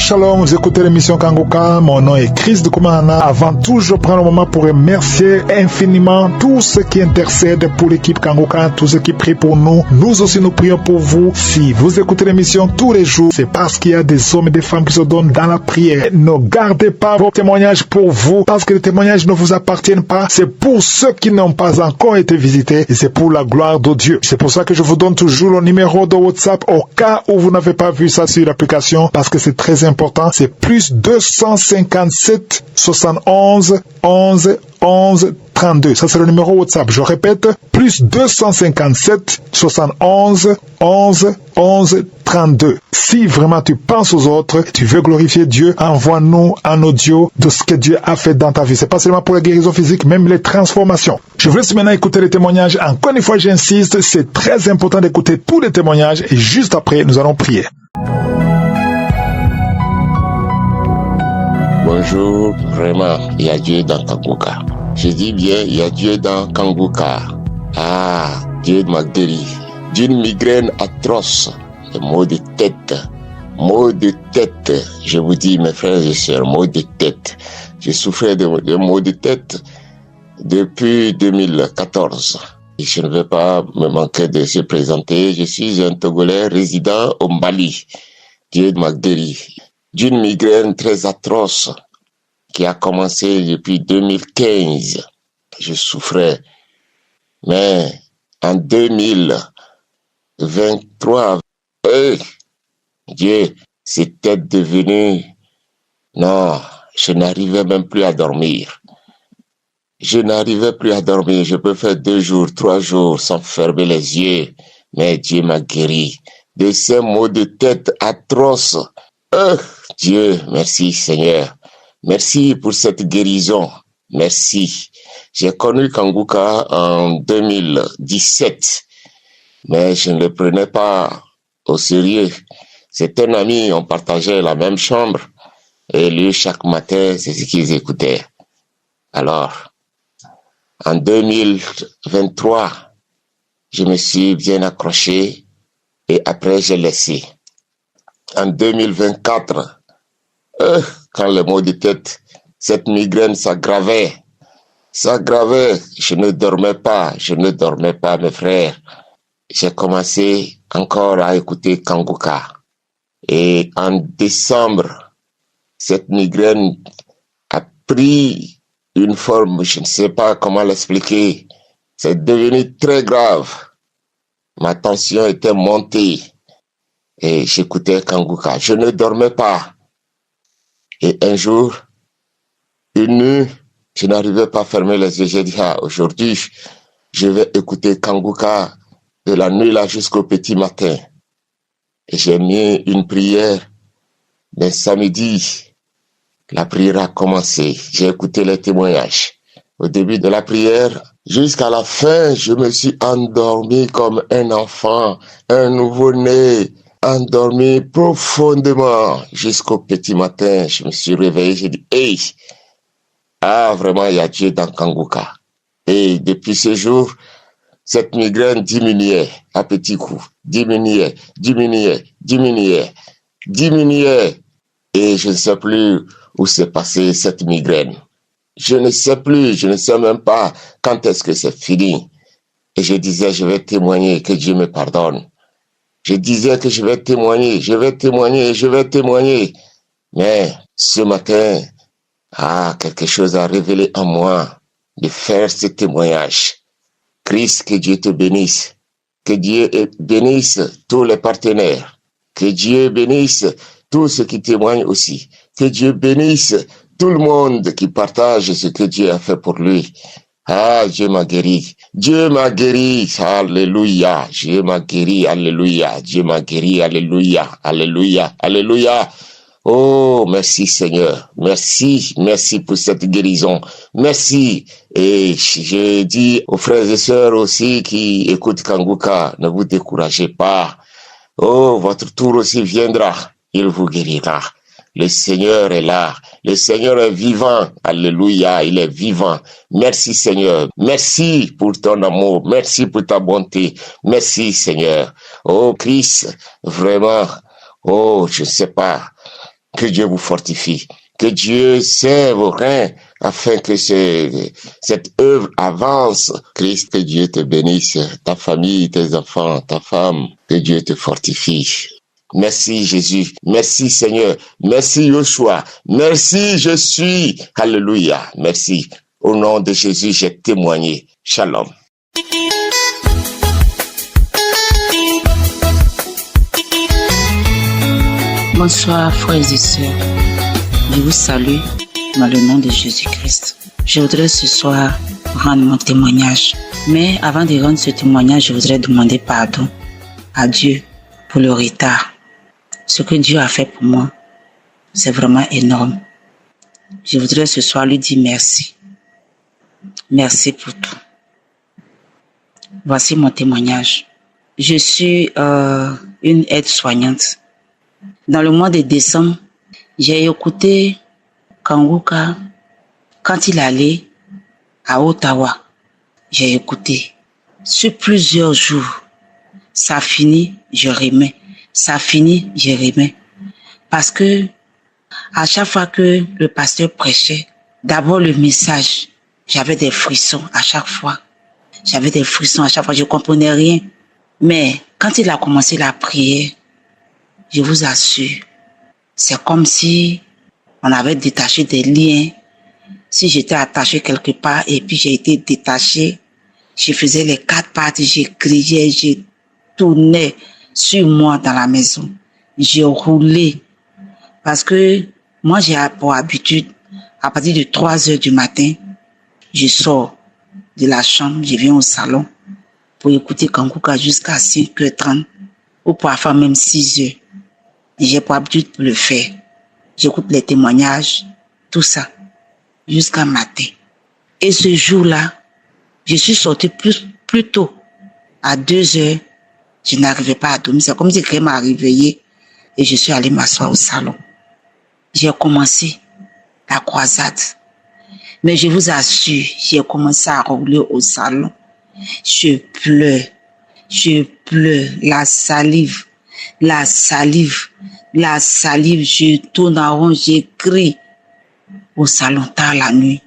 Shalom, vous écoutez l'émission Kanguka, mon nom est Chris de Koumana. Avant tout, je prends le moment pour remercier infiniment tous ceux qui intercèdent pour l'équipe Kanguka, tous ceux qui prient pour nous. Nous aussi, nous prions pour vous. Si vous écoutez l'émission tous les jours, c'est parce qu'il y a des hommes et des femmes qui se donnent dans la prière. Ne gardez pas vos témoignages pour vous, parce que les témoignages ne vous appartiennent pas. C'est pour ceux qui n'ont pas encore été visités et c'est pour la gloire de Dieu. C'est pour ça que je vous donne toujours le numéro de WhatsApp au cas où vous n'avez pas vu ça sur l'application, parce que c'est très important. C'est plus 257 71 11 11 32. Ça, c'est le numéro WhatsApp. Je répète, plus 257 71 11 11 32. Si vraiment tu penses aux autres, tu veux glorifier Dieu, envoie-nous un audio de ce que Dieu a fait dans ta vie. C'est pas seulement pour la guérison physique, même les transformations. Je vous laisse maintenant écouter les témoignages. Encore une fois, j'insiste, c'est très important d'écouter tous les témoignages et juste après, nous allons prier. Bonjour, vraiment, il y a Dieu dans Kanguka. Je dis bien, il y a Dieu dans Kanguka. Ah, Dieu m'a guéri d'une migraine atroce, de maux de tête. Maux de tête, je vous dis, mes frères et sœurs, maux de tête. J'ai souffert de maux de tête depuis 2014. Et je ne vais pas me manquer de se présenter. Je suis un Togolais résident au Mali. Dieu m'a guéri d'une migraine très atroce qui a commencé depuis 2015. Je souffrais. Mais en 2023, Dieu, c'était devenu... Non, je n'arrivais même plus à dormir. Je n'arrivais plus à dormir. Je peux faire 2 jours, 3 jours sans fermer les yeux. Mais Dieu m'a guéri de ces maux de tête atroces. Dieu, merci Seigneur. Merci pour cette guérison. Merci. J'ai connu Kanguka en 2017, mais je ne le prenais pas au sérieux. C'est un ami, on partageait la même chambre, et lui, chaque matin, c'est ce qu'ils écoutaient. Alors, en 2023, je me suis bien accroché, et après, j'ai laissé. En 2024, quand le maux de tête, cette migraine s'aggravait, je ne dormais pas, mes frères. J'ai commencé encore à écouter Kanguka. Et en décembre, cette migraine a pris une forme, je ne sais pas comment l'expliquer. C'est devenu très grave. Ma tension était montée. Et j'écoutais Kanguka. Je ne dormais pas. Et un jour, une nuit, je n'arrivais pas à fermer les yeux. J'ai dit, aujourd'hui, je vais écouter Kanguka de la nuit là jusqu'au petit matin. Et j'ai mis une prière. Le samedi, la prière a commencé. J'ai écouté les témoignages. Au début de la prière, jusqu'à la fin, je me suis endormi comme un enfant, un nouveau-né, endormi profondément jusqu'au petit matin. Je me suis réveillé, j'ai dit, hey, vraiment, il y a Dieu dans Kanguka. Et depuis ce jour, cette migraine diminuait à petits coups, diminuait. Et je ne sais plus où s'est passée cette migraine. Je ne sais même pas quand est-ce que c'est fini. Et je disais, je vais témoigner, que Dieu me pardonne. Je disais que je vais témoigner. Mais ce matin, quelque chose a révélé en moi de faire ce témoignage. Christ, que Dieu te bénisse. Que Dieu bénisse tous les partenaires. Que Dieu bénisse tous ceux qui témoignent aussi. Que Dieu bénisse tout le monde qui partage ce que Dieu a fait pour lui. Dieu m'a guéri. Alléluia. Dieu m'a guéri. Alléluia. Dieu m'a guéri. Alléluia. Oh, merci Seigneur. Merci pour cette guérison. Merci. Et je dis aux frères et sœurs aussi qui écoutent Kanguka, ne vous découragez pas. Oh, votre tour aussi viendra. Il vous guérira. Le Seigneur est là. Le Seigneur est vivant. Alléluia, il est vivant. Merci Seigneur. Merci pour ton amour. Merci pour ta bonté. Merci Seigneur. Oh Christ, vraiment. Oh, je ne sais pas. Que Dieu vous fortifie. Que Dieu serve vos reins afin que cette œuvre avance. Christ, que Dieu te bénisse, ta famille, tes enfants, ta femme, que Dieu te fortifie. Merci Jésus, merci Seigneur, merci Yoshua, merci je suis, alléluia, merci. Au nom de Jésus, j'ai témoigné. Shalom. Bonsoir frères et sœurs, je vous salue dans le nom de Jésus-Christ. Je voudrais ce soir rendre mon témoignage. Mais avant de rendre ce témoignage, je voudrais demander pardon à Dieu pour le retard. Ce que Dieu a fait pour moi, c'est vraiment énorme. Je voudrais ce soir lui dire merci. Merci pour tout. Voici mon témoignage. Je suis une aide-soignante. Dans le mois de décembre, j'ai écouté Kanguka quand il allait à Ottawa. J'ai écouté. Sur plusieurs jours, ça finit, je remets. Ça finit, je remets. Parce que à chaque fois que le pasteur prêchait, d'abord le message, j'avais des frissons à chaque fois. J'avais des frissons à chaque fois, je ne comprenais rien. Mais quand il a commencé la prière, je vous assure, c'est comme si on avait détaché des liens. Si j'étais attaché quelque part et puis j'ai été détaché, je faisais les 4 parties, j'ai crié, j'ai tourné sur moi dans la maison. J'ai roulé. Parce que moi, j'ai pour habitude, à partir de 3 heures du matin, je sors de la chambre, je viens au salon pour écouter Kanguka jusqu'à 5h30 ou parfois même 6h. J'ai pour habitude de le faire. J'écoute les témoignages, tout ça, jusqu'à matin. Et ce jour-là, je suis sortie plus tôt, à 2h. Je n'arrivais pas à dormir. C'est comme si quelqu'un m'a réveillée et je suis allée m'asseoir au salon. J'ai commencé la croisade. Mais je vous assure, j'ai commencé à rouler au salon. Je pleure, la salive, je tourne en rond, j'écris au salon tard la nuit.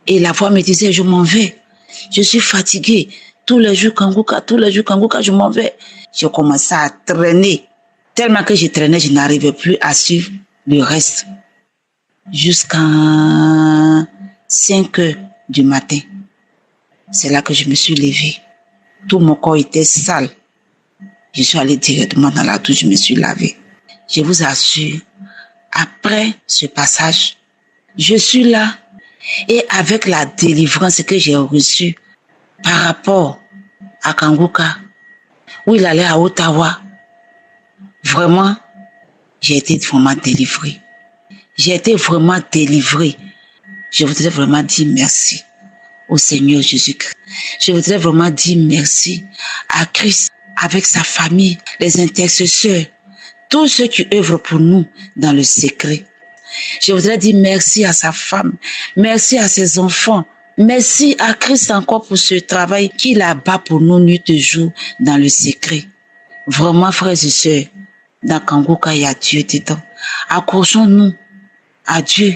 Et la voix me disait, je m'en vais, je suis fatiguée. Tous les jours Kanguka, je m'en vais. J'ai commencé à traîner. Tellement que je traînais, je n'arrivais plus à suivre le reste. Jusqu'à 5h du matin. C'est là que je me suis levée. Tout mon corps était sale. Je suis allée directement dans la douche, je me suis lavée. Je vous assure, après ce passage, je suis là et avec la délivrance que j'ai reçue par rapport à Kanguka, où il allait à Ottawa, vraiment, j'ai été vraiment délivrée. J'ai été vraiment délivrée. Je voudrais vraiment dire merci au Seigneur Jésus-Christ. Je voudrais vraiment dire merci à Christ, avec sa famille, les intercesseurs, tous ceux qui œuvrent pour nous dans le secret. Je voudrais dire merci à sa femme, merci à ses enfants, merci à Christ encore pour ce travail qu'il abat pour nous nuit et jour dans le secret. Vraiment, frères et sœurs, dans Kanguka, il y a Dieu dedans. Accrochons-nous à Dieu.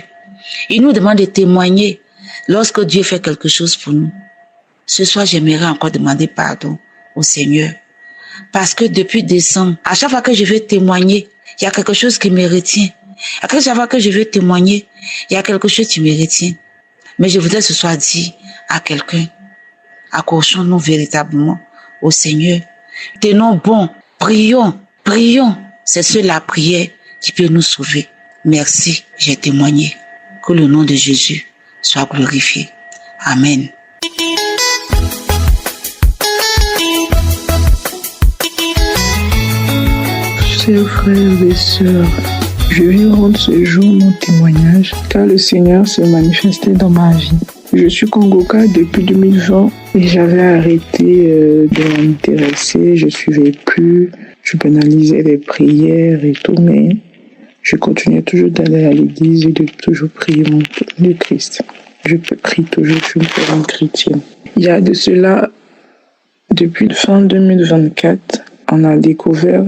Il nous demande de témoigner lorsque Dieu fait quelque chose pour nous. Ce soir, j'aimerais encore demander pardon au Seigneur. Parce que depuis décembre, à chaque fois que je veux témoigner, il y a quelque chose qui me retient. À chaque fois que je veux témoigner, il y a quelque chose qui me retient. Mais je voudrais ce soir dire à quelqu'un, accrochons-nous véritablement au Seigneur. Tenons bon, prions. C'est seule la prière qui peut nous sauver. Merci, j'ai témoigné. Que le nom de Jésus soit glorifié. Amen. Chers frères et sœurs, je viens rendre ce jour mon témoignage car le Seigneur s'est manifesté dans ma vie. Je suis Kanguka depuis 2020 et j'avais arrêté de m'intéresser, je suivais plus, je banalisais les prières et tout, mais je continuais toujours d'aller à l'église et de toujours prier le Christ. Je prie toujours, je suis une fervente chrétienne. Il y a de cela, depuis fin 2024, on a découvert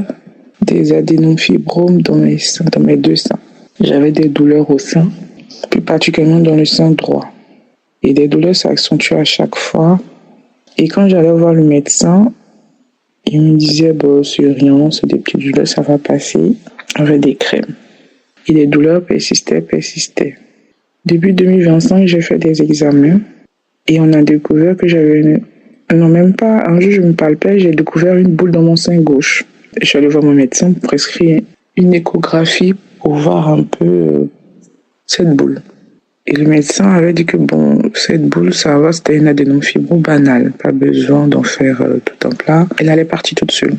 des adénofibromes dans mes 2 seins. J'avais des douleurs au sein, plus particulièrement dans le sein droit. Et des douleurs s'accentuaient à chaque fois. Et quand j'allais voir le médecin, il me disait, c'est rien, c'est des petites douleurs, ça va passer, avec des crèmes. Et les douleurs persistaient. Début 2025, j'ai fait des examens et on a découvert que j'avais même pas, un jour je me palpais, j'ai découvert une boule dans mon sein gauche. Je suis allée voir mon médecin pour prescrire une échographie pour voir un peu cette boule. Et le médecin avait dit que cette boule, ça va, c'était une adénofibrome banale. Pas besoin d'en faire tout un plat. Elle allait partir toute seule.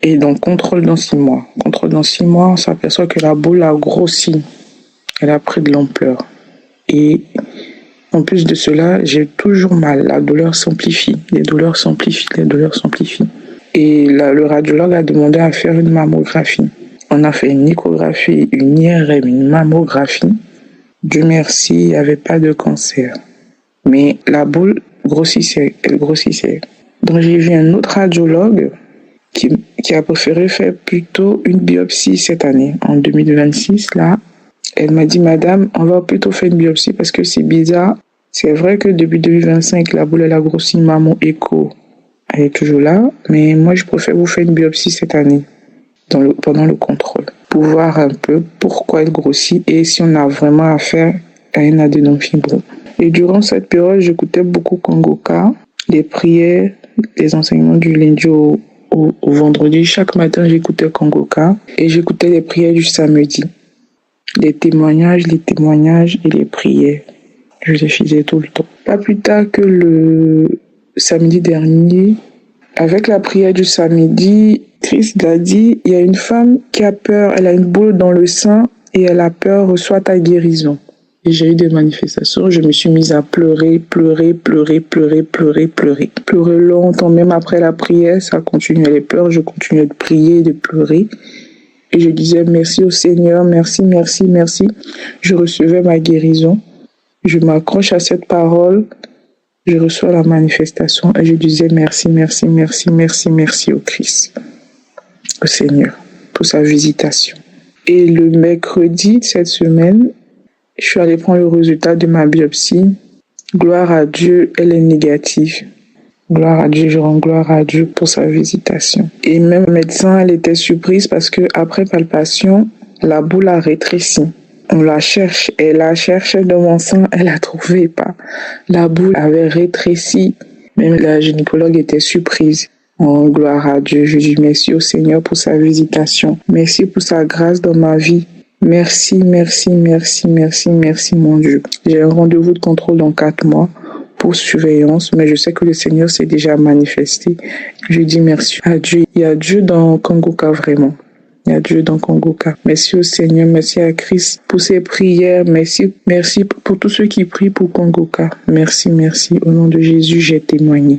Et donc, contrôle dans 6 mois. Contrôle dans 6 mois, on s'aperçoit que la boule a grossi. Elle a pris de l'ampleur. Et en plus de cela, j'ai toujours mal. La douleur s'amplifie. Les douleurs s'amplifient. Et le radiologue a demandé à faire une mammographie. On a fait une échographie, une IRM, une mammographie. Dieu merci, il n'y avait pas de cancer. Mais la boule grossissait, elle grossissait. Donc j'ai vu un autre radiologue qui a préféré faire plutôt une biopsie cette année, en 2026, là. Elle m'a dit, madame, on va plutôt faire une biopsie parce que c'est bizarre. C'est vrai que depuis 2025, la boule, elle a grossi, mammo écho, elle est toujours là. Mais moi, je préfère vous faire une biopsie cette année, pendant le contrôle, pour voir un peu pourquoi elle grossit et si on a vraiment affaire à une adénofibrome. Et durant cette période, j'écoutais beaucoup Kongoka, les prières, les enseignements du lundi au vendredi. Chaque matin, j'écoutais Kongoka et j'écoutais les prières du samedi. Les témoignages et les prières. Je les faisais tout le temps. Pas plus tard que le samedi dernier, avec la prière du samedi, Christ a dit, il y a une femme qui a peur, elle a une boule dans le sein et elle a peur, reçoit ta guérison. Et j'ai eu des manifestations, je me suis mise à pleurer longtemps, même après la prière, ça continuait les pleurs, je continuais de prier, de pleurer. Et je disais merci au Seigneur, merci. Je recevais ma guérison, je m'accroche à cette parole, je reçois la manifestation et je disais merci au Christ, au Seigneur, pour sa visitation. Et le mercredi de cette semaine, je suis allée prendre le résultat de ma biopsie. Gloire à Dieu, elle est négative. Gloire à Dieu, je rends gloire à Dieu pour sa visitation. Et même le médecin, elle était surprise parce que après palpation, la boule a rétréci. On la cherche, elle la cherchait dans mon sein, elle la trouvait pas. La boule avait rétréci. Même la gynécologue était surprise. Oh, gloire à Dieu, je dis merci au Seigneur pour sa visitation. Merci pour sa grâce dans ma vie. Merci, mon Dieu. J'ai un rendez-vous de contrôle dans 4 mois pour surveillance, mais je sais que le Seigneur s'est déjà manifesté. Je dis merci à Dieu. Il y a Dieu dans Kongoka, vraiment. Il y a Dieu dans Kongoka. Merci au Seigneur, merci à Christ pour ses prières. Merci pour tous ceux qui prient pour Kongoka. Merci. Au nom de Jésus, j'ai témoigné.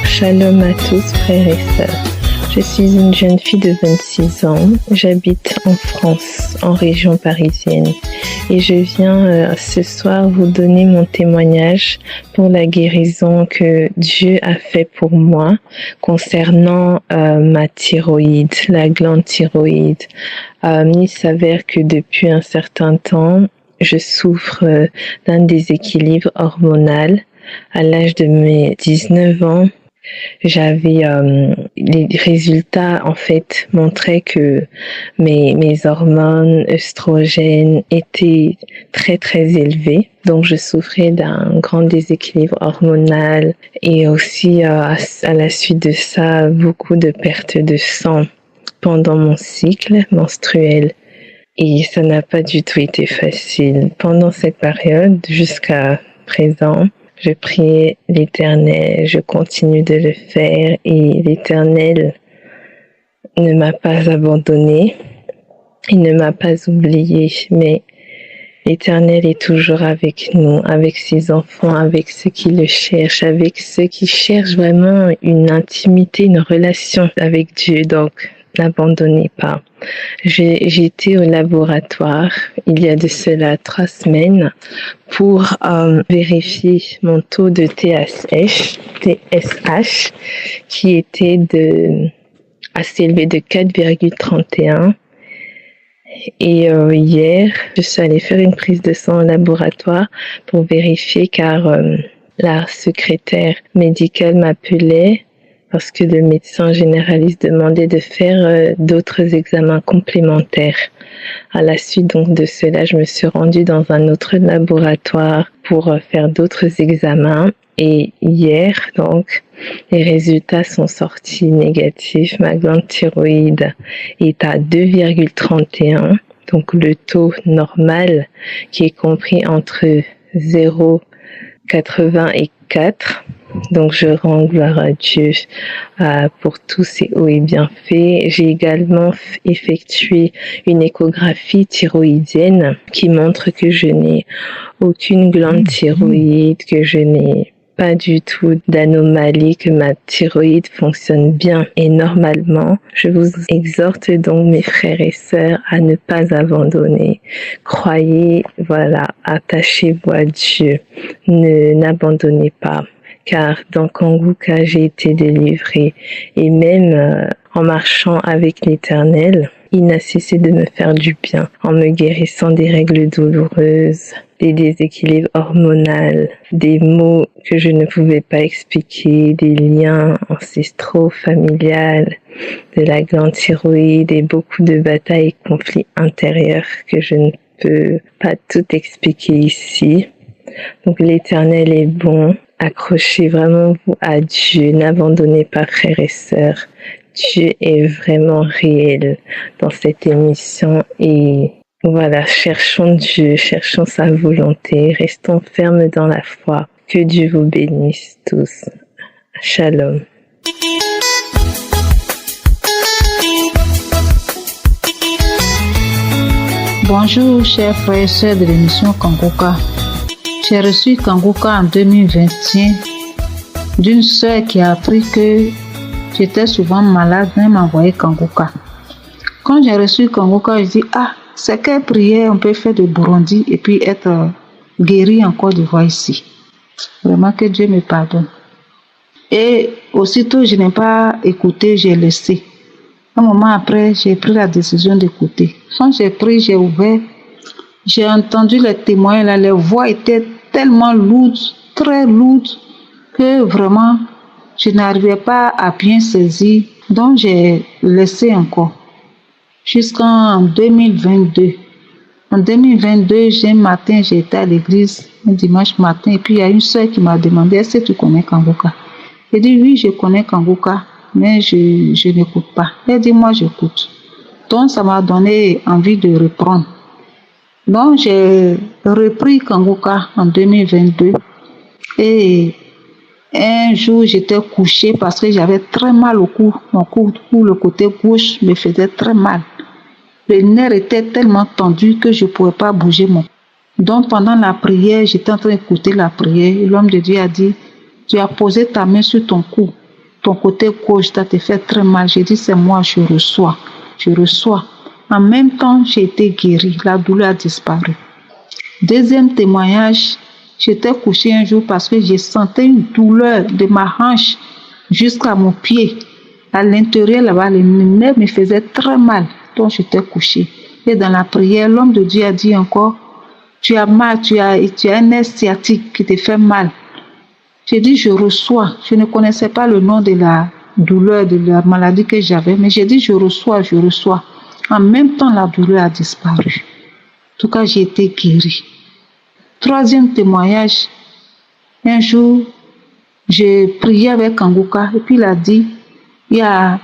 Shalom à tous, frères et sœurs. Je suis une jeune fille de 26 ans. J'habite en France, en région parisienne. Et je viens ce soir vous donner mon témoignage pour la guérison que Dieu a fait pour moi concernant ma thyroïde, la glande thyroïde. Il s'avère que depuis un certain temps, je souffre d'un déséquilibre hormonal. À l'âge de mes 19 ans, j'avais les résultats en fait montraient que mes hormones œstrogènes étaient très élevées, donc je souffrais d'un grand déséquilibre hormonal et aussi à la suite de ça beaucoup de perte de sang pendant mon cycle menstruel. Et ça n'a pas du tout été facile pendant cette période jusqu'à présent. Je priais l'Éternel, je continue de le faire et l'Éternel ne m'a pas abandonné, il ne m'a pas oublié, mais l'Éternel est toujours avec nous, avec ses enfants, avec ceux qui le cherchent, avec ceux qui cherchent vraiment une intimité, une relation avec Dieu. Donc, n'abandonnez pas. J'étais au laboratoire il y a de cela 3 semaines pour vérifier mon taux de TSH qui était assez élevé de 4,31. Et hier, je suis allée faire une prise de sang au laboratoire pour vérifier car la secrétaire médicale m'appelait parce que le médecin généraliste demandait de faire d'autres examens complémentaires. À la suite donc de cela, je me suis rendue dans un autre laboratoire pour faire d'autres examens. Et hier, donc, les résultats sont sortis négatifs. Ma glande thyroïde est à 2,31, donc le taux normal qui est compris entre 0,80 et 4. Donc, je rends gloire à Dieu pour tous ses hauts et bienfaits. J'ai également effectué une échographie thyroïdienne qui montre que je n'ai aucune glande thyroïde, que je n'ai pas du tout d'anomalie, que ma thyroïde fonctionne bien et normalement. Je vous exhorte donc, mes frères et sœurs, à ne pas abandonner. Croyez, attachez-vous à Dieu. N'abandonnez pas. Car dans Kanguka, j'ai été délivrée. Et même en marchant avec l'Éternel, il n'a cessé de me faire du bien en me guérissant des règles douloureuses, des déséquilibres hormonaux, des maux que je ne pouvais pas expliquer, des liens ancestraux, familiales, de la glande thyroïde et beaucoup de batailles et conflits intérieurs que je ne peux pas tout expliquer ici. Donc l'Éternel est bon. Accrochez vraiment vous à Dieu. N'abandonnez pas, frères et sœurs. Dieu est vraiment réel dans cette émission et cherchons Dieu, cherchons sa volonté, restons fermes dans la foi. Que Dieu vous bénisse tous. Shalom. Bonjour, chers frères et sœurs de l'émission Kanguka. J'ai reçu Kanguka en 2021 d'une sœur qui a appris que j'étais souvent malade, mais elle m'a envoyé Kanguka. Quand j'ai reçu Kanguka, je dis c'est quelle prière on peut faire de Burundi et puis être guéri en Côte d'Ivoire ici. Vraiment que Dieu me pardonne. Et aussitôt, je n'ai pas écouté, j'ai laissé. Un moment après, j'ai pris la décision d'écouter. Quand j'ai pris, j'ai ouvert, j'ai entendu les témoins, là, les voix étaient tellement lourdes, très lourdes, que vraiment, je n'arrivais pas à bien saisir. Donc, j'ai laissé encore. Jusqu'en 2022. En 2022, un matin, j'ai été à l'église, un dimanche matin, et puis il y a une soeur qui m'a demandé, est-ce que tu connais Kanguka? J'ai dit, oui, je connais Kanguka, mais je n'écoute pas. Elle dit, moi, j'écoute. Donc, ça m'a donné envie de reprendre. Donc, j'ai repris Kanguka en 2022. Et un jour, j'étais couchée parce que j'avais très mal au cou. Mon cou, le côté gauche, me faisait très mal. Le nerf était tellement tendu que je ne pouvais pas bouger mon cou. Donc, pendant la prière, j'étais en train d'écouter la prière. Et l'homme de Dieu a dit, tu as posé ta main sur ton cou. Ton côté gauche, ça te fait très mal. J'ai dit, c'est moi, je reçois. Je reçois. En même temps, j'ai été guérie. La douleur a disparu. Deuxième témoignage, j'étais couchée un jour parce que je sentais une douleur de ma hanche jusqu'à mon pied. À l'intérieur, là-bas, le nerf me faisait très mal. Donc, j'étais couchée. Et dans la prière, l'homme de Dieu a dit encore, tu as mal, tu as un nerf sciatique qui te fait mal. J'ai dit, je reçois. Je ne connaissais pas le nom de la douleur, de la maladie que j'avais, mais j'ai dit, je reçois, je reçois. En même temps, la douleur a disparu. En tout cas, j'ai été guérie. Troisième témoignage, un jour, j'ai prié avec Kanguka et puis il a dit, il y a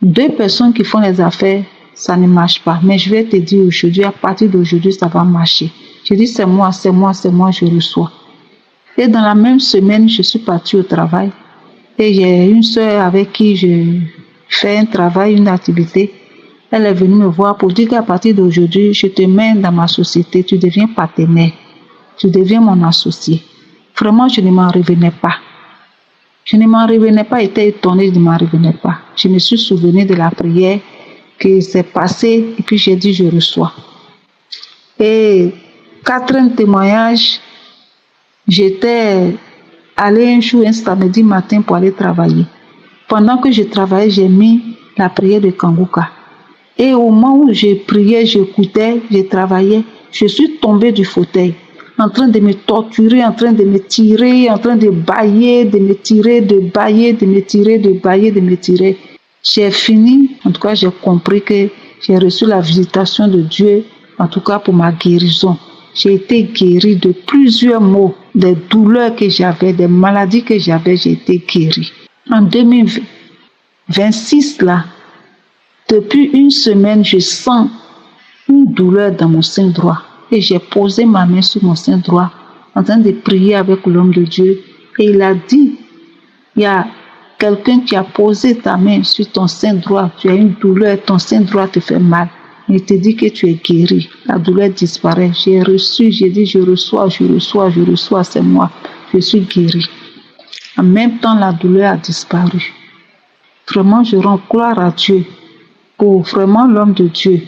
2 personnes qui font les affaires, ça ne marche pas. Mais je vais te dire aujourd'hui, à partir d'aujourd'hui, ça va marcher. J'ai dit, c'est moi, je reçois. Et dans la même semaine, je suis partie au travail. Et j'ai une soeur avec qui je fais un travail, une activité. Elle est venue me voir pour dire qu'à partir d'aujourd'hui, je te mets dans ma société, tu deviens partenaire, tu deviens mon associé. Vraiment, je ne m'en revenais pas. Je ne m'en revenais pas, j'étais étonnée, je ne m'en revenais pas. Je me suis souvenu de la prière qui s'est passée et puis j'ai dit je reçois. Et 4e témoignage, j'étais allée un jour, un samedi matin pour aller travailler. Pendant que je travaillais, j'ai mis la prière de Kanguka. Et au moment où je priais, j'écoutais, je travaillais, je suis tombée du fauteuil, en train de me torturer, en train de me tirer, en train de bailler, de me tirer, de bailler, de me tirer, de bailler, de me tirer. J'ai fini, en tout cas j'ai compris que j'ai reçu la visitation de Dieu, en tout cas pour ma guérison. J'ai été guérie de plusieurs maux, des douleurs que j'avais, des maladies que j'avais, j'ai été guérie. En 2026, là, depuis une semaine, je sens une douleur dans mon sein droit. Et j'ai posé ma main sur mon sein droit, en train de prier avec l'homme de Dieu. Et il a dit, il y a quelqu'un qui a posé ta main sur ton sein droit. Tu as une douleur, ton sein droit te fait mal. Il te dit que tu es guéri. La douleur disparaît. J'ai reçu, j'ai dit, je reçois, c'est moi. Je suis guéri. En même temps, la douleur a disparu. Vraiment, je rends gloire à Dieu pour vraiment l'homme de Dieu.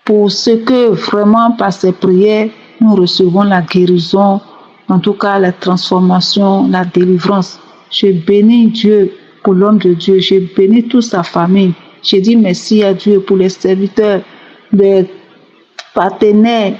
Pour ce que vraiment par ses prières, nous recevons la guérison, en tout cas la transformation, la délivrance. Je bénis Dieu pour l'homme de Dieu. Je bénis toute sa famille. Je dis merci à Dieu pour les serviteurs, les partenaires,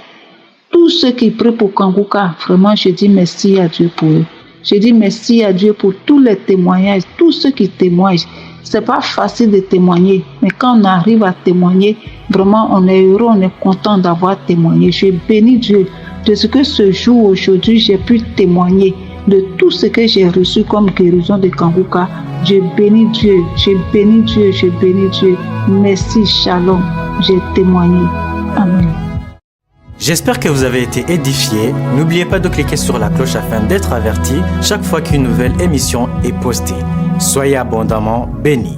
tous ceux qui prient pour Kanguka. Vraiment, je dis merci à Dieu pour eux. Je dis merci à Dieu pour tous les témoignages, tous ceux qui témoignent. C'est pas facile de témoigner, mais quand on arrive à témoigner, vraiment on est heureux, on est content d'avoir témoigné. Je bénis Dieu de ce que ce jour, aujourd'hui, j'ai pu témoigner de tout ce que j'ai reçu comme guérison de Kanguka. Je bénis Dieu, je bénis Dieu, je bénis Dieu. Merci, shalom, j'ai témoigné. Amen. J'espère que vous avez été édifiés. N'oubliez pas de cliquer sur la cloche afin d'être averti chaque fois qu'une nouvelle émission est postée. Soyez abondamment bénis.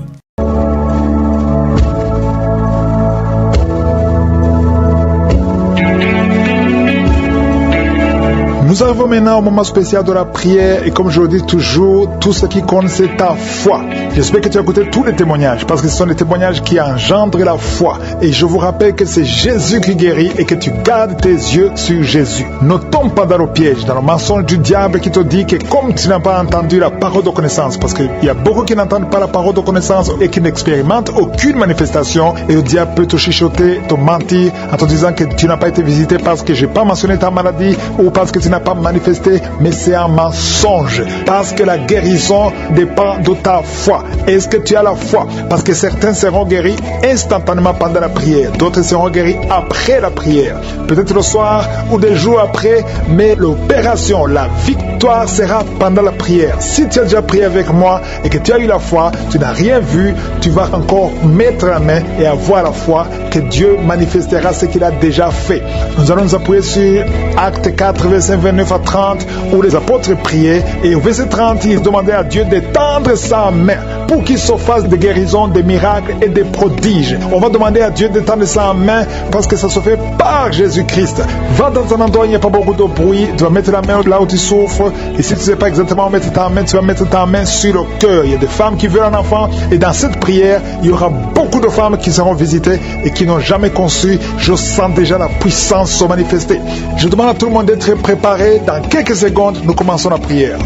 Nous arrivons maintenant au moment spécial de la prière et comme je le dis toujours, tout ce qui compte c'est ta foi. J'espère que tu as écouté tous les témoignages parce que ce sont des témoignages qui engendrent la foi. Et je vous rappelle que c'est Jésus qui guérit et que tu gardes tes yeux sur Jésus. Ne tombe pas dans le piège, dans le mensonge du diable qui te dit que comme tu n'as pas entendu la parole de connaissance, parce qu'il y a beaucoup qui n'entendent pas la parole de connaissance et qui n'expérimentent aucune manifestation et le diable peut te chuchoter, te mentir en te disant que tu n'as pas été visité parce que je n'ai pas mentionné ta maladie ou parce que tu n'as pas manifesté, mais c'est un mensonge parce que la guérison dépend de ta foi. Est-ce que tu as la foi? Parce que certains seront guéris instantanément pendant la prière, d'autres seront guéris après la prière, peut-être le soir ou des jours après, mais l'opération, la victoire sera pendant la prière. Si tu as déjà prié avec moi et que tu as eu la foi, tu n'as rien vu, tu vas encore mettre la main et avoir la foi que Dieu manifestera ce qu'il a déjà fait. Nous allons nous appuyer sur Actes 4, verset 29 à 30, où les apôtres priaient et au verset 30, ils demandaient à Dieu d'étendre sa main pour qu'il se fasse des guérisons, des miracles et des prodiges. On va demander à Dieu d'étendre sa main parce que ça se fait par Jésus-Christ. Va dans un endroit où il n'y a pas beaucoup de bruit, tu vas mettre la main là où tu souffres et si tu ne sais pas exactement où mettre ta main, tu vas mettre ta main sur le cœur. Il y a des femmes qui veulent un enfant et dans cette prière, il y aura beaucoup de femmes qui seront visitées et qui n'ont jamais conçu. Je sens déjà la puissance se manifester. Je demande à tout le monde d'être préparé. Dans quelques secondes, nous commençons la prière.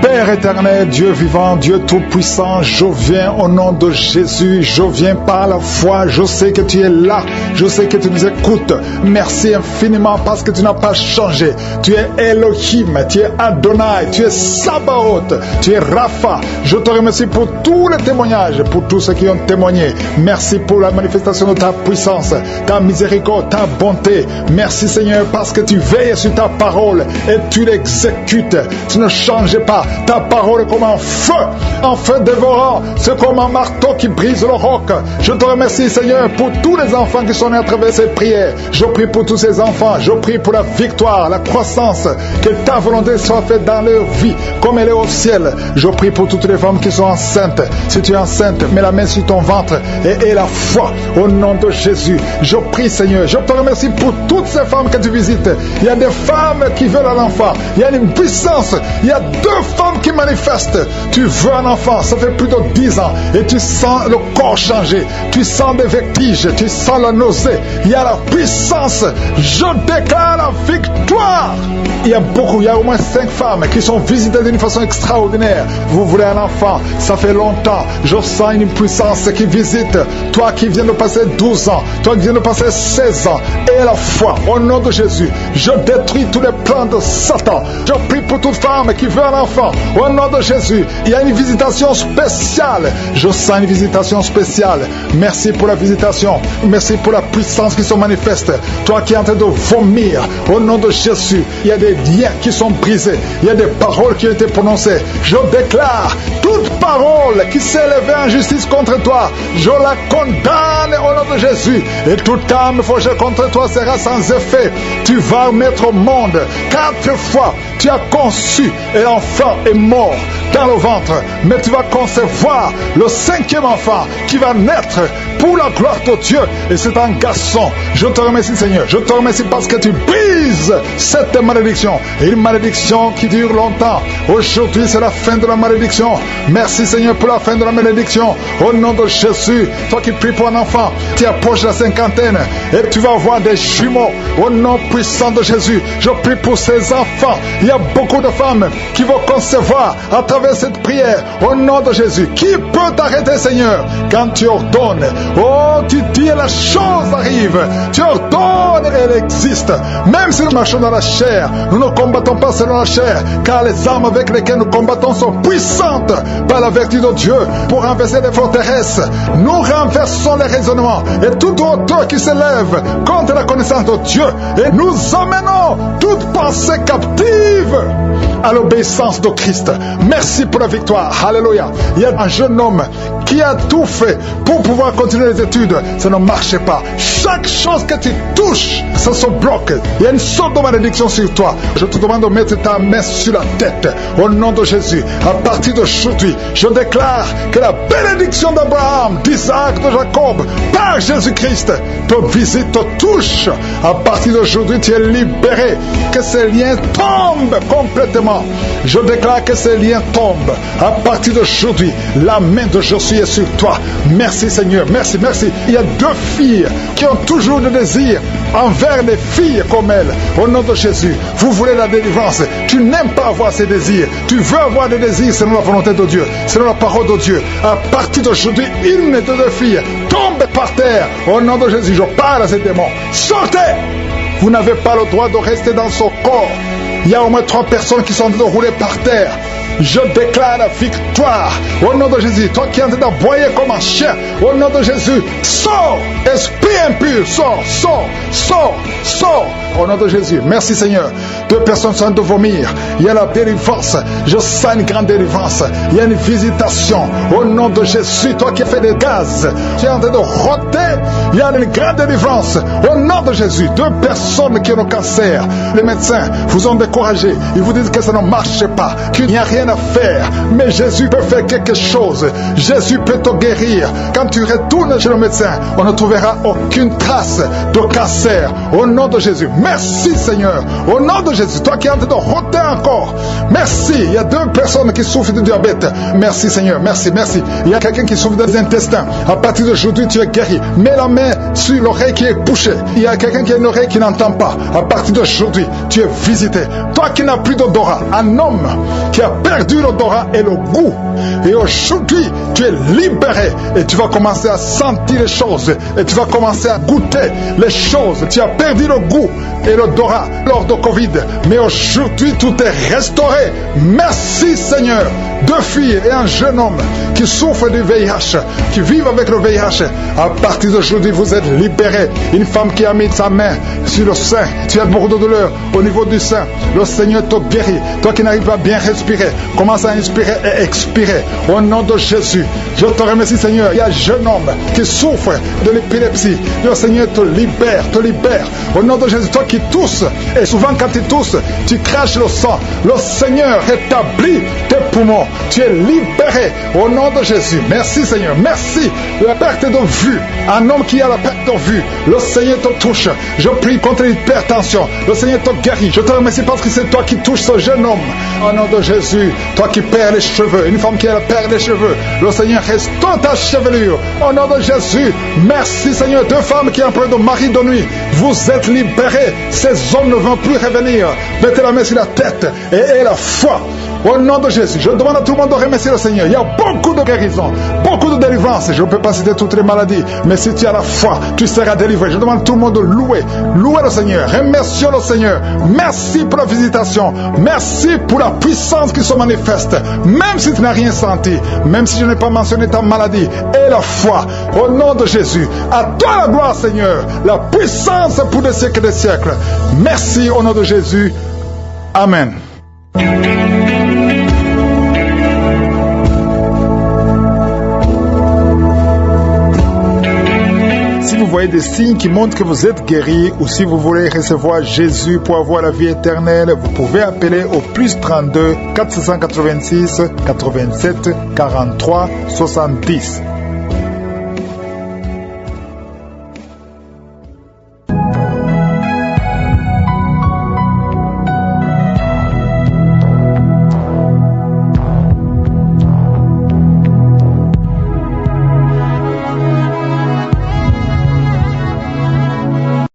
Père éternel, Dieu vivant, Dieu tout-puissant, je viens au nom de Jésus, je viens par la foi, je sais que tu es là, je sais que tu nous écoutes. Merci infiniment parce que tu n'as pas changé. Tu es Elohim, tu es Adonai, tu es Sabaoth, tu es Rapha. Je te remercie pour tous les témoignages, pour tous ceux qui ont témoigné. Merci pour la manifestation de ta puissance, ta miséricorde, ta bonté. Merci Seigneur parce que tu veilles sur ta parole et tu l'exécutes. Tu ne changes pas pas. Ta parole est comme un feu dévorant. C'est comme un marteau qui brise le roc. Je te remercie, Seigneur, pour tous les enfants qui sont nés à travers ces prières. Je prie pour tous ces enfants. Je prie pour la victoire, la croissance. Que ta volonté soit faite dans leur vie, comme elle est au ciel. Je prie pour toutes les femmes qui sont enceintes. Si tu es enceinte, mets la main sur ton ventre et la foi au nom de Jésus. Je prie, Seigneur. Je te remercie pour toutes ces femmes que tu visites. Il y a des femmes qui veulent un enfant. Il y a une puissance. Il y a 2 femmes qui manifestent. Tu veux un enfant. Ça fait plus de 10 ans. Et tu sens le corps changer. Tu sens des vertiges. Tu sens la nausée. Il y a la puissance. Je déclare la victoire. Il y a au moins 5 femmes qui sont visitées d'une façon extraordinaire. Vous voulez un enfant. Ça fait longtemps. Je sens une puissance qui visite. Toi qui viens de passer 12 ans. Toi qui viens de passer 16 ans. Et la foi. Au nom de Jésus. Je détruis tous les plans de Satan. Je prie pour toute femme qui veut un enfant. Au nom de Jésus. Il y a une visitation spéciale. Je sens une visitation spéciale. Merci pour la visitation. Merci pour la puissance qui se manifeste. Toi qui es en train de vomir. Au nom de Jésus. Il y a des liens qui sont brisés. Il y a des paroles qui ont été prononcées. Je déclare toute parole qui s'est élevée en justice contre toi. Je la condamne au nom de Jésus. Et toute âme forgée contre toi sera sans effet. Tu vas mettre au monde 4 fois. Tu as conçu et l'enfant est mort dans le ventre. Mais tu vas concevoir le 5e enfant qui va naître pour la gloire de Dieu. Et c'est un garçon. Je te remercie, Seigneur. Je te remercie parce que tu brises cette malédiction. Et une malédiction qui dure longtemps. Aujourd'hui, c'est la fin de la malédiction. Merci, Seigneur, pour la fin de la malédiction. Au nom de Jésus, toi qui pries pour un enfant, tu approches la 50aine et tu vas avoir des jumeaux. Au nom puissant de Jésus, je prie pour ces enfants. Il y a beaucoup de femmes qui vont concevoir à travers cette prière. Au nom de Jésus, qui peut t'arrêter, Seigneur, quand tu ordonnes? Oh, tu dis et la chose arrive. Tu ordonnes et elle existe. Même si nous marchons dans la chair, nous ne combattons pas selon la chair, car les armes avec lesquelles nous combattons sont puissantes par la vertu de Dieu pour renverser les forteresses. Nous renversons les raisonnements et toute hauteur qui s'élève contre la connaissance de Dieu, et nous amenons toute pensée captive à l'obéissance de Christ. Merci pour la victoire. Alléluia. Il y a un jeune homme qui a tout fait pour pouvoir continuer les études. Ça ne marchait pas. Chaque chose que tu touches, ça se bloque. Il y a une sorte de malédiction sur toi. Je te demande de mettre ta main sur la tête. Au nom de Jésus, à partir d'aujourd'hui, je déclare que la bénédiction d'Abraham, d'Isaac, de Jacob, par Jésus-Christ, te visite, te touche. À partir d'aujourd'hui, tu es libéré. Que ces liens tombent complètement. Je déclare que ces liens tombent. À partir d'aujourd'hui, la main de Jésus est sur toi. Merci, Seigneur. Merci, merci. Il y a 2 filles qui ont toujours le désir envers les filles comme elles. Au nom de Jésus, vous voulez la délivrance. Tu n'aimes pas avoir ces désirs. Tu veux avoir des désirs selon la volonté de Dieu, selon la parole de Dieu. À partir d'aujourd'hui, une de 2 filles tombe par terre. Au nom de Jésus, je parle à ces démons. Sortez! Vous n'avez pas le droit de rester dans son corps. Il y a au moins 3 personnes qui sont en train de rouler par terre. Je déclare la victoire au nom de Jésus. Toi qui es en train d'aboyer comme un chien, au nom de Jésus, sors, esprit impur, sors, sors, sors, sors, au nom de Jésus. Merci, Seigneur. 2 personnes sont en train de vomir. Il y a la délivrance. Je sens une grande délivrance. Il y a une visitation au nom de Jésus. Toi qui as fait des gaz, tu es en train de roter. Il y a une grande délivrance au nom de Jésus. 2 personnes qui ont le cancer. Les médecins vous ont découragé. Ils vous disent que ça ne marche pas, qu'il n'y a rien à faire. Mais Jésus peut faire quelque chose. Jésus peut te guérir. Quand tu retournes chez le médecin, on ne trouvera aucune trace de cancer. Au nom de Jésus. Merci, Seigneur. Au nom de Jésus. Toi qui es en train de roter encore. Merci. Il y a 2 personnes qui souffrent de diabète. Merci, Seigneur. Merci, merci. Il y a quelqu'un qui souffre des intestins. À partir d'aujourd'hui, tu es guéri. Mets la main sur l'oreille qui est bouchée. Il y a quelqu'un qui a une oreille qui n'entend pas. À partir d'aujourd'hui, tu es visité. Toi qui n'as plus d'odorat. Un homme qui a perdu l'odorat et le goût. Et aujourd'hui, tu es libéré. Et tu vas commencer à sentir les choses. Et tu vas commencer à goûter les choses. Tu as perdu le goût et l'odorat lors de Covid. Mais aujourd'hui, tout est restauré. Merci, Seigneur. 2 filles et un jeune homme qui souffrent du VIH, qui vivent avec le VIH. À partir d'aujourd'hui, vous êtes libérés. Une femme qui a mis sa main sur le sein, tu as beaucoup de douleur au niveau du sein. Le Seigneur te guérit. Toi qui n'arrives pas à bien respirer, commence à inspirer et expirer. Au nom de Jésus, je te remercie, Seigneur. Il y a un jeune homme qui souffre de l'épilepsie. Le Seigneur te libère, te libère. Au nom de Jésus, toi qui tousses, et souvent quand tu tousses, tu craches le sang. Le Seigneur rétablit tes poumons. Tu es libéré au nom de Jésus. Merci, Seigneur. Merci. La perte de vue. Un homme qui a la perte de vue, le Seigneur te touche. Je prie contre l'hypertension. Le Seigneur te guérit. Je te remercie parce que c'est toi qui touches ce jeune homme. Au nom de Jésus, toi qui perds les cheveux, une femme qui perd les cheveux, le Seigneur restaure ta chevelure. Au nom de Jésus, merci Seigneur. 2 femmes qui ont pris de mari de nuit, vous êtes libérés. Ces hommes ne vont plus revenir. Mettez la main sur la tête et aie la foi. Au nom de Jésus, je demande à tout le monde de remercier le Seigneur. Il y a beaucoup de guérisons, beaucoup de délivrances. Je ne peux pas citer toutes les maladies, mais si tu as la foi, tu seras délivré. Je demande à tout le monde de louer le Seigneur. Remercions le Seigneur. Merci pour la visitation. Merci pour la puissance qui se manifeste. Même si tu n'as rien senti, même si je n'ai pas mentionné ta maladie, aie la foi. Au nom de Jésus, à toi la gloire, Seigneur. La puissance pour des siècles et des siècles. Merci au nom de Jésus. Amen. Si vous voyez des signes qui montrent que vous êtes guéri, ou si vous voulez recevoir Jésus pour avoir la vie éternelle, vous pouvez appeler au plus 32 486 87 43 70.